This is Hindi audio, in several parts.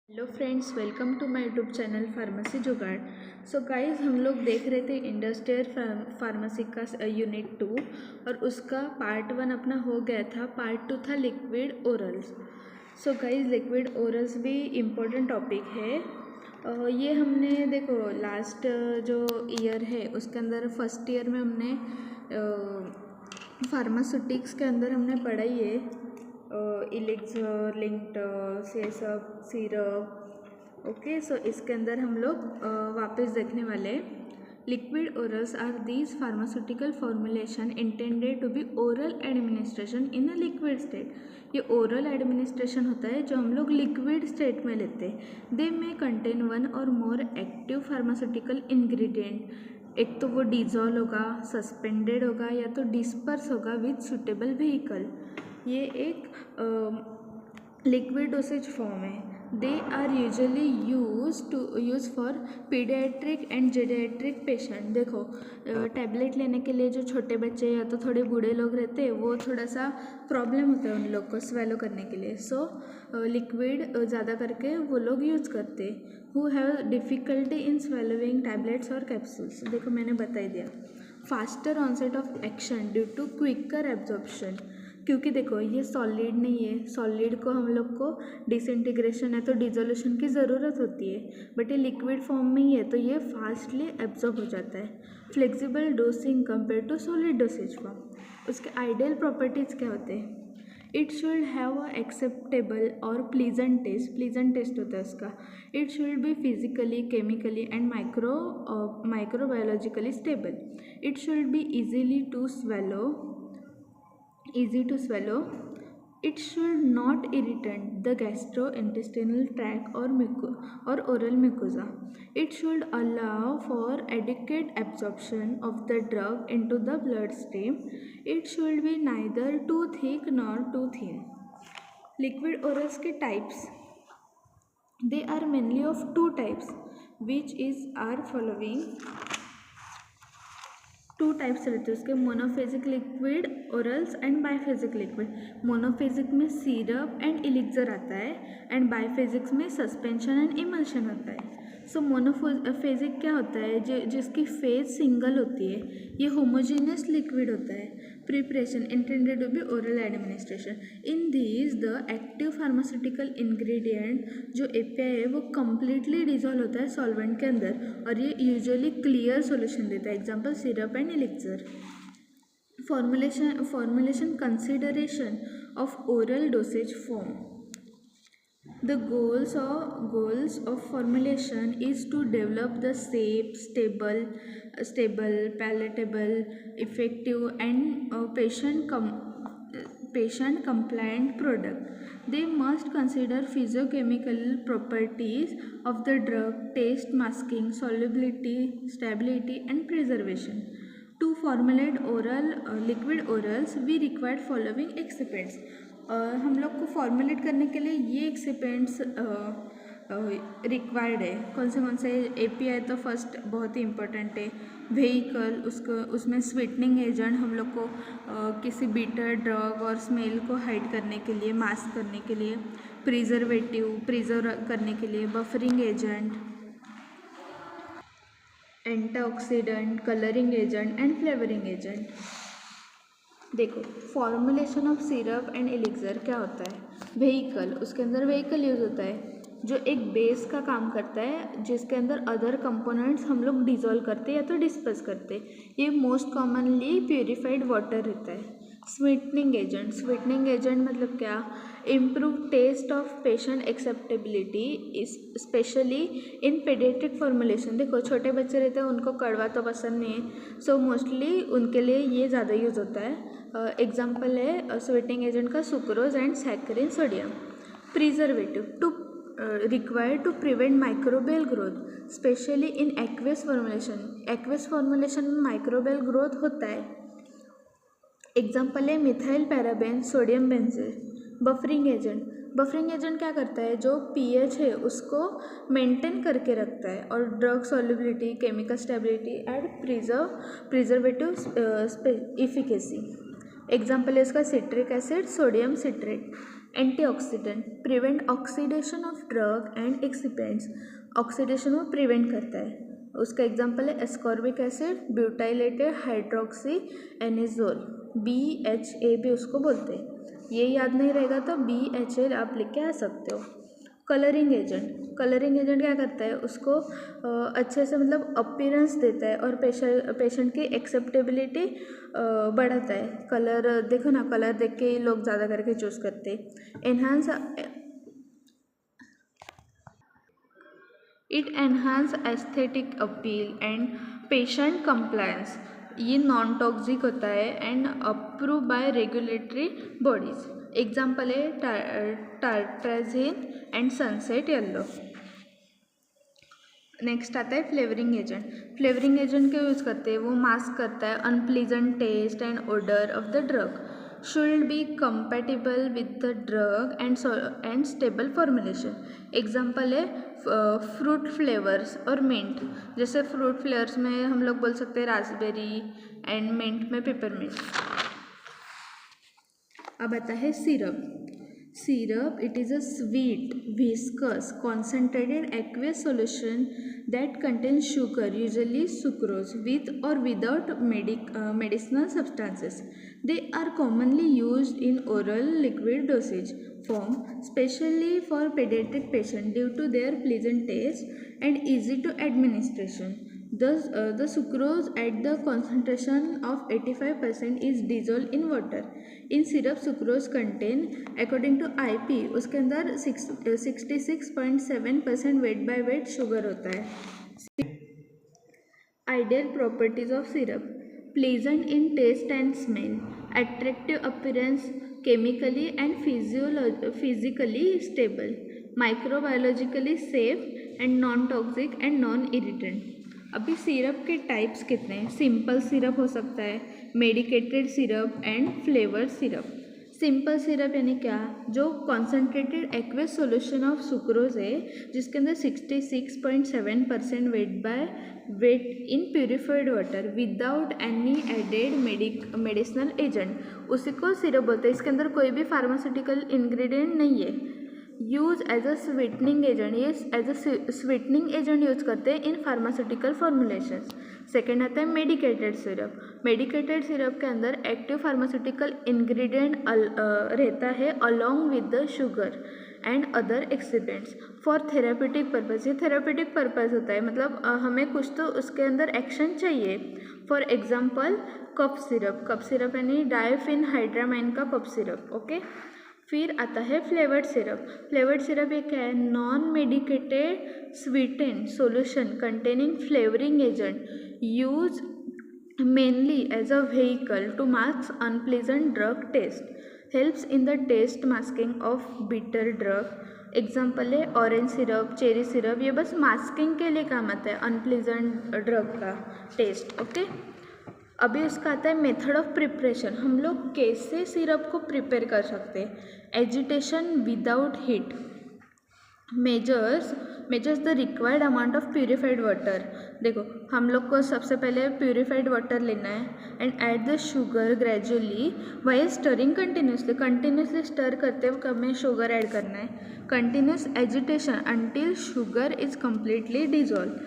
Hello friends, welcome to my YouTube channel Pharmacy Jugaad. So guys, हम लोग देख रहे थे इंडस्ट्रियल फार्मेसी का यूनिट 2 और उसका पार्ट 1 अपना हो गया था। पार्ट 2 था liquid orals. So guys, liquid orals भी इम्पोर्टेंट टॉपिक है। ये हमने देखो लास्ट जो ईयर है उसके अंदर फर्स्ट ईयर में हमने फार्मास्यूटिक्स के अंदर हमने पढ़ा ही है इलेक्सर लिंक्ड सेसप सिरप। ओके, सो इसके अंदर हम लोग वापस देखने वाले हैं। Liquid orals are these pharmaceutical formulation intended to be oral administration in a liquid state. ये ओरल एडमिनिस्ट्रेशन होता है जो हम लोग लिक्विड स्टेट में लेते हैं। दे में कंटेन वन और मोर एक्टिव फार्मास्यूटिकल इंग्रेडिएंट। एक तो वो डिजॉल्व होगा, सस्पेंडेड होगा या तो डिस्पर्स होगा विथ सुटेबल व्हीकल। ये एक लिक्विड डोसेज फॉर्म है। They are usually use for paediatric and geriatric patient. देखो, टैबलेट लेने के लिए जो छोटे बच्चे या तो थोड़े बूढ़े लोग रहते हैं वो थोड़ा सा प्रॉब्लम होता है उन लोग को स्वेलो करने के लिए। सो लिक्विड ज़्यादा करके वो लोग यूज़ करते हैं। Who have difficulty in swallowing tablets और कैप्सूल्स। देखो, मैंने बता ही दिया। Faster onset of action due to quicker absorption. क्योंकि देखो, ये सॉलिड नहीं है, सॉलिड को हम लोग को डिसइंटीग्रेशन है तो डिजोल्यूशन की ज़रूरत होती है, बट ये लिक्विड फॉर्म में ही है तो ये फास्टली एब्जॉर्ब हो जाता है। Flexible dosing compare to solid dosage form. उसके आइडियल प्रॉपर्टीज़ क्या होते हैं? It should have a acceptable और प्लीजेंट टेस्ट होता है उसका। It should be physically, chemically and microbiologically stable. It should be easy to swallow. It should not irritate the gastrointestinal tract or oral mucosa. It should allow for adequate absorption of the drug into the bloodstream. It should be neither too thick nor too thin. Liquid orals के types, they are mainly of two types, which are following. Two types रहते हैं उसके, monophasic liquid orals and biphasic liquid. Monophasic में सिरप एंड इलिक्सर आता है एंड बाइफेजिक्स में सस्पेंशन एंड इमल्शन होता है। सो मोनोफेजिक क्या होता है? जिसकी फेज सिंगल होती है, ये होमोजीनियस लिक्विड होता है। Preparation intended to be oral administration. In these the active pharmaceutical ingredient जो एपीआई है वो कम्प्लीटली डिजॉल्व होता है सॉल्वेंट के अंदर और ये यूजुअली क्लियर सॉल्यूशन देता है। Example syrup and elixir. formulation consideration of oral dosage form. The goals of formulation is to develop the safe, stable, palatable, effective and patient compliant product. They must consider physiochemical properties of the drug, taste, masking, solubility, stability and preservation. To formulate liquid orals, we require following excipients. हम लोग को फॉर्मुलेट करने के लिए ये एक्सिपेंट्स रिक्वायर्ड है। कौन से एपीआई तो फर्स्ट बहुत ही इम्पोर्टेंट है। व्हीकल, उसमें स्वीटनिंग एजेंट हम लोग को किसी बीटर ड्रग और स्मेल को हाइड करने के लिए, मास्क करने के लिए। प्रिजर्व करने के लिए buffering agent, antioxidant, colouring agent and flavouring agent. देखो, formulation of syrup and elixir क्या होता है? व्हीकल, उसके अंदर व्हीकल यूज़ होता है जो एक बेस का काम करता है जिसके अंदर अदर कंपोनेंट्स हम लोग डिजोल्व करते हैं या तो डिस्पर्स करते हैं। ये मोस्ट कॉमनली प्योरीफाइड वाटर रहता है। स्वीटनिंग एजेंट मतलब क्या? Improve taste of patient acceptability specially in paediatric formulation. देखो, छोटे बच्चे रहते हैं उनको कड़वा तो पसंद नहीं है, सो मोस्टली उनके लिए ये ज़्यादा यूज़ होता है। एग्जाम्पल है स्वीटनिंग एजेंट का sucrose and saccharin sodium. Preservative to required to prevent microbial growth, specially in aqueous formulation. Aqueous formulation में माइक्रोबियल ग्रोथ होता है। एग्जाम्पल है methyl paraben, sodium benzene. Buffering agent क्या करता है? जो पीएच है उसको मेंटेन करके रखता है और drug solubility, chemical stability and preservative efficacy. Example है इसका citric acid, sodium citrate. Antioxidant, prevent oxidation of drug and excipients, oxidation को प्रिवेंट करता है। उसका एग्जांपल है ascorbic acid, butylated hydroxy anisole, BHA भी उसको बोलते हैं। ये याद नहीं रहेगा तो BHA आप लिख के आ सकते हो। कलरिंग एजेंट, कलरिंग एजेंट क्या करता है, उसको अच्छे से मतलब अपीयरेंस देता है और पेशेंट की एक्सेप्टेबिलिटी बढ़ाता है। कलर देखो ना, कलर देख के लोग ज़्यादा करके चूज़ करते हैं। Enhance, it enhance aesthetic appeal and patient compliance. ये नॉन टॉक्सिक होता है and approve by regulatory bodies. Example है tartrazine and sunset yellow. Next आता है फ्लेवरिंग एजेंट। फ्लेवरिंग एजेंट क्यों यूज़ करते हैं, वो मास्क करता है unpleasant taste and odour of the drug, should be compatible with the drug and stable formulation. Example है फ्रूट फ्लेवर्स और मिंट। जैसे फ्रूट फ्लेवर्स में हम लोग बोल सकते हैं रास्पबेरी एंड मिंट में पेपरमिंट। अब आता है syrup. Syrup, it is a sweet, viscous, concentrated aqueous solution that contains sugar, usually sucrose, with or without medicinal substances. They are commonly used in oral liquid dosage form, especially for pediatric patients due to their pleasant taste and easy to administration. Thus, the sucrose at the concentration of 85% is dissolved in water. In syrup, sucrose contain, according to IP, उसके अंदर 66.7% वेट बाय वेट शुगर होता है। Ideal properties of syrup, pleasant in taste and smell, attractive appearance, chemically and physically stable, microbiologically safe and non toxic and non irritant. अभी सिरप के टाइप्स कितने हैं, सिंपल सिरप हो सकता है, medicated syrup and flavoured syrup. Simple syrup यानी क्या, जो concentrated aqueous solution of sucrose है जिसके अंदर 66.7% weight in purified water without any added medicinal agent, उसी को सिरप बोलते हैं। इसके अंदर कोई भी फार्मास्यूटिकल इंग्रेडिएंट नहीं है। Use as a sweetening agent, ये as a sweetening agent use करते हैं इन फार्मास्यूटिकल फॉर्मुलेशंस। सेकेंड आता है मेडिकेटेड सिरप। मेडिकेटेड सिरप के अंदर एक्टिव फार्मास्यूटिकल इंग्रेडिएंट रहता है along with the sugar and other excipients for therapeutic purpose. ये थेरापेटिक पर्पज होता है, मतलब हमें कुछ तो उसके अंदर एक्शन चाहिए। For example cough syrup, cough syrup यानी डायफिनहाइड्रामाइन का कफ सिरप। ओके, फिर आता है फ्लेवर्ड सिरप। फ्लेवर्ड सिरप ये क्या है, non medicated sweetened solution containing flavouring agent use mainly as a vehicle to mask unpleasant drug taste, helps in the taste masking of bitter drug. Example है ऑरेंज सिरप, चेरी सिरप, ये बस मास्किंग के लिए काम आता है अनप्लीजेंट ड्रग का टेस्ट। ओके, अभी उसका आता है मेथड ऑफ प्रिपरेशन। हम लोग कैसे सिरप को प्रिपेयर कर सकते हैं। Agitation without heat, measures the required amount of purified water. देखो, हम लोग को सबसे पहले प्यूरिफाइड वाटर लेना है and add the sugar gradually while stirring continuously stir करते हुए हमें शुगर ऐड करना है। Continuous agitation until sugar is completely dissolve.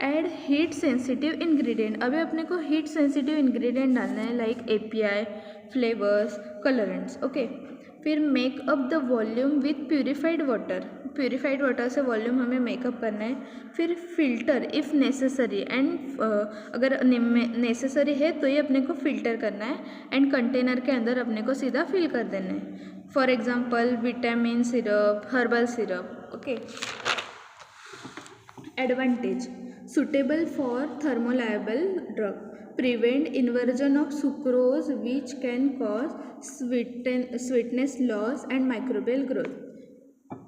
Add heat sensitive ingredient, अभी अपने को हीट सेंसिटिव इंग्रेडिएंट डालना है like API, flavours, colourants. Okay, फिर make up the volume with purified water. Purified water से वॉल्यूम हमें मेकअप करना है। फिर फिल्टर इफ़ नेसेसरी एंड अगर नेसेसरी है तो ये अपने को फिल्टर करना है एंड कंटेनर के अंदर अपने को सीधा फिल कर देना है। For example vitamin syrup, herbal syrup. Okay, advantage, suitable for thermolayable drug, prevent inversion of sucrose which can cause sweetness loss and microbial growth,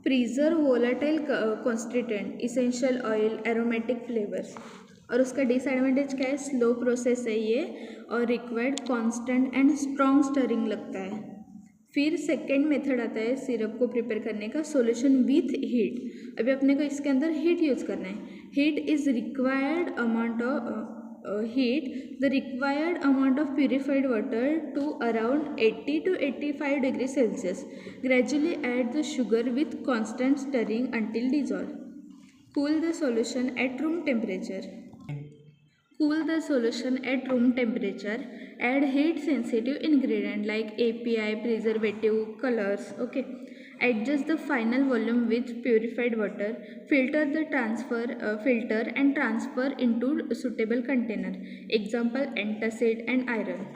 preserve volatile constituent, essential oil, aromatic flavors। और उसका डिसएडवांटेज क्या है, स्लो प्रोसेस है ये और required constant and strong stirring लगता है। फिर सेकेंड मेथड आता है सिरप को प्रिपेयर करने का, सॉल्यूशन विथ हीट। अभी अपने को इसके अंदर हीट यूज़ करना है। Heat is required amount of heat the required amount of purified water to around 80 to 85 degrees Celsius. Gradually add the sugar with constant stirring until dissolved. Cool the solution at room temperature. Cool the solution at room temperature. Add heat sensitive ingredient like API, preservative, colors. Okay. Adjust the final volume with purified water. Filter and transfer into suitable container. Example antacid and iron.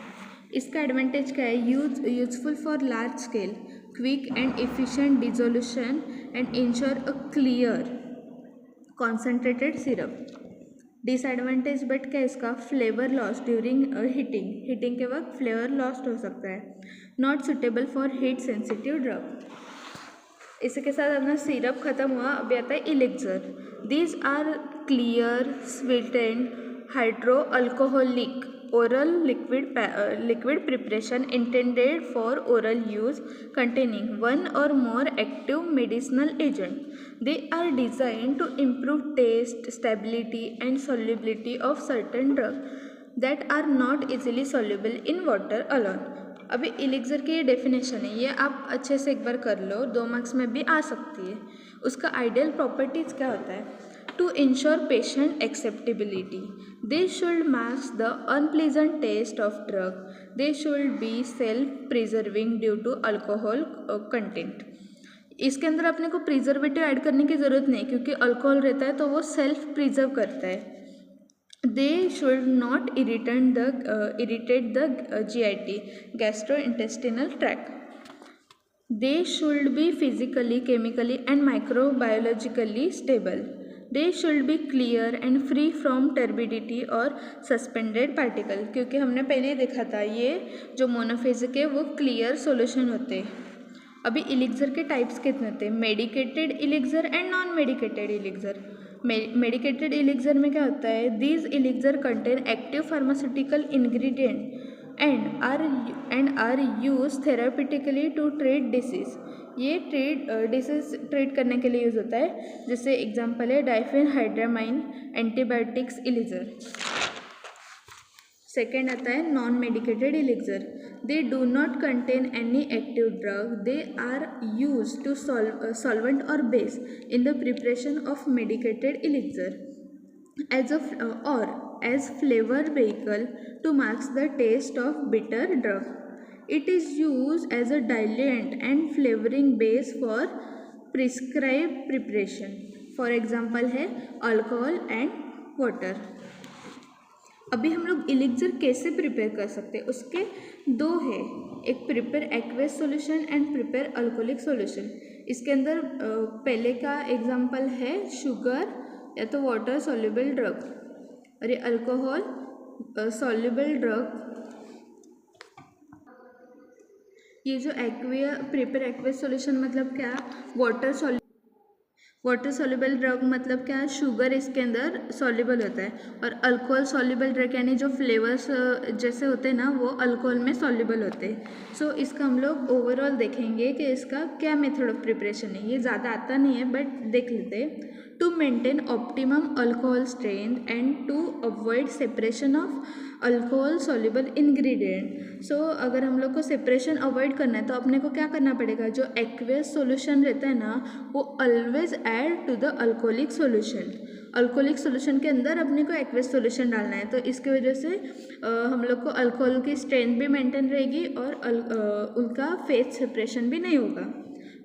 इसका एडवांटेज क्या है? Useful for large scale, quick and efficient dissolution and ensure a clear concentrated syrup. Disadvantage but क्या इसका? फ्लेवर लॉस ड्यूरिंग हीटिंग के वक्त फ्लेवर लॉस्ट हो सकता है. Not suitable for heat sensitive drug. इसके साथ अपना सिरप खत्म हुआ. अभी आता है elixir. These are clear sweetened hydroalcoholic oral liquid preparation intended for oral use containing one or more active medicinal agent. They are designed to improve taste, stability and solubility of certain drugs that are not easily soluble in water alone. अभी इलेक्सर की ये डेफिनेशन है, ये आप अच्छे से एक बार कर लो, 2 मार्क्स में भी आ सकती है. उसका आइडियल प्रॉपर्टीज क्या होता है? To ensure patient acceptability, they should mask the unpleasant taste of drug. They should be self-preserving due to alcohol content. इसके अंदर अपने को प्रिजर्वेटिव ऐड करने की ज़रूरत नहीं, क्योंकि अल्कोहल रहता है तो वो सेल्फ प्रिजर्व करता है. They should not irritate the GIT, gastrointestinal tract. They should be physically, chemically and microbiologically stable. They should be clear and free from turbidity और suspended particle. क्योंकि हमने पहले ही देखा था ये जो मोनोफेजिक है वो क्लियर सॉल्यूशन होते हैं. अभी इलेक्सर के टाइप्स कितने होते हैं? Medicated Elixir and non medicated Elixir. Medicated Elixir में क्या होता है? These Elixir contain active pharmaceutical ingredient and are used therapeutically to treat disease. ये डिसीज ट्रीट करने के लिए यूज़ होता है. जैसे एग्जांपल है डाइफेनहाइड्रामाइन एंटीबायोटिक्स इलेक्सर. सेकेंड आता है non medicated elixir. They do not contain any active drug. They are use to solvent और base in the preparation of medicated elixir as flavor vehicle to mask the taste of bitter drug. It is used as a diluent and flavoring base for prescribed preparation. For example है alcohol and water. अभी हम लोग इलेक्सर कैसे प्रिपेयर कर सकते हैं? उसके 2 है, एक prepare aqueous solution and prepare alcoholic solution. इसके अंदर पहले का एग्जांपल है शुगर या तो वाटर सॉल्युबल ड्रग और ये अल्कोहल सॉल्युबल ड्रग. ये जो प्रिपेयर एक्वेस सॉल्यूशन मतलब क्या? वाटर सॉल्युबल ड्रग मतलब क्या? शुगर इसके अंदर सॉल्युबल होता है. और अल्कोहल सॉल्युबल ड्रग यानी जो फ्लेवर्स जैसे होते हैं ना वो अल्कोहल में सॉल्युबल होते हैं. सो इसका हम लोग ओवरऑल देखेंगे कि इसका क्या मेथड ऑफ प्रिपरेशन है. ये ज़्यादा आता नहीं है बट देख लेते हैं. To maintain optimum alcohol strength and to avoid separation of alcohol soluble ingredient. So अगर हम लोग को सेपरेशन अवॉइड करना है तो अपने को क्या करना पड़ेगा? जो एक्वेस सॉल्यूशन रहता है ना वो always add to the alcoholic solution. Alcoholic solution के अंदर अपने को एक्वेस सॉल्यूशन डालना है, तो इसकी वजह से हम लोग को अल्कोहल की स्ट्रेंथ भी मेंटेन रहेगी और उनका फेस सेपरेशन भी नहीं होगा.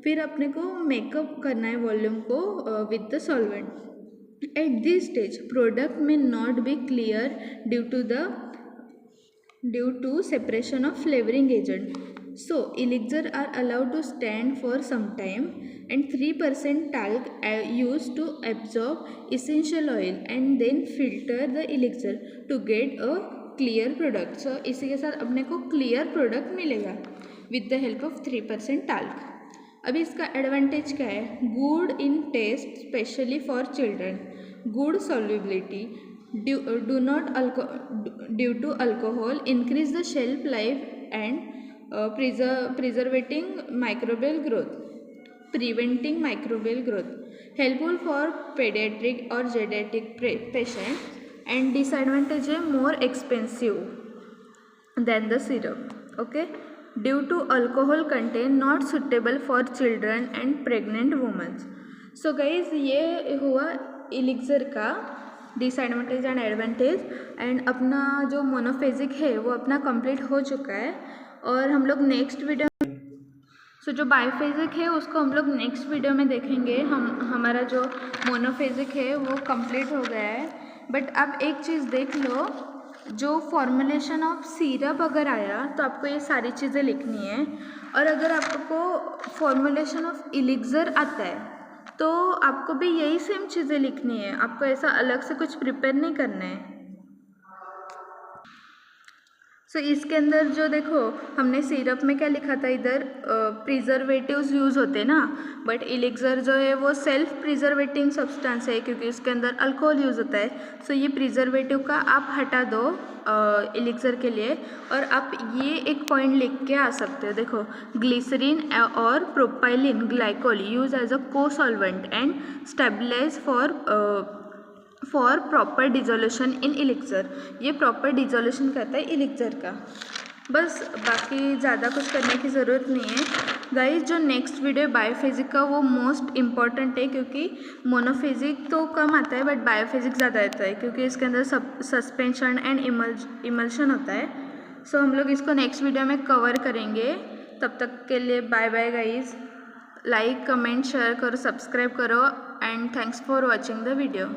फिर अपने को मेकअप करना है वॉल्यूम को with the solvent. At this stage product may not be clear due to separation of flavouring agent. So elixir are allowed to stand for some time and 3% talc used to absorb essential oil and then filter the elixir to get a clear product. So इसी के साथ अपने को क्लियर प्रोडक्ट मिलेगा with the help of 3% talc. अभी इसका एडवांटेज क्या है? Good in taste specially for children. Good solubility due to alcohol. Increase the shelf life and preserving microbial growth. Preventing microbial growth. Helpful for paediatric और जेडियाट्रिक पेशेंट. एंड डिसएडवांटेज है more expensive than the syrup, okay, due to alcohol content not suitable for children and pregnant womens. So guys ये हुआ एलिक्सर का डिसएडवांटेज एंड एडवांटेज। एंड अपना जो मोनोफेजिक है वो अपना कंप्लीट हो चुका है और हम लोग नेक्स्ट वीडियो जो बाइफेजिक है उसको हम लोग नेक्स्ट वीडियो में देखेंगे। हमारा जो मोनोफेजिक है वो कंप्लीट हो गया है। बट अब एक चीज़ देख लो, जो फॉर्मुलेशन ऑफ सिरप अगर आया तो आपको ये सारी चीज़ें लिखनी है, और अगर आपको फॉर्मुलेशन ऑफ एलिक्सर आता है तो आपको भी यही सेम चीज़ें लिखनी है, आपको ऐसा अलग से कुछ प्रिपेयर नहीं करना है। सो इसके अंदर जो देखो हमने सिरप में क्या लिखा था, इधर प्रिजर्वेटिव्स यूज़ होते हैं ना, बट एलिक्सर जो है वो सेल्फ प्रिजर्वेटिंग सब्सटेंस है क्योंकि उसके अंदर अल्कोहल यूज़ होता है। सो ये प्रिजर्वेटिव का आप हटा दो एलिक्सर के लिए, और आप ये एक पॉइंट लिख के आ सकते हो। देखो, ग्लिसरीन और propylene glycol use as a cosolvent and stabilize for proper dissolution in elixir. ये प्रॉपर डिजोल्यूशन करता है एलिक्सर का। बस बाकी ज़्यादा कुछ करने की ज़रूरत नहीं है गाइस। जो नेक्स्ट वीडियो बायोफिजिक का वो मोस्ट इम्पॉर्टेंट है क्योंकि मोनोफिजिक तो कम आता है बट बायोफिजिक ज़्यादा आता है क्योंकि इसके अंदर सस्पेंशन एंड इमल्शन होता है। सो हम लोग इसको नेक्स्ट वीडियो में कवर करेंगे। तब तक के लिए bye bye guys. Like comment share करो, सब्सक्राइब करो and thanks for watching the video.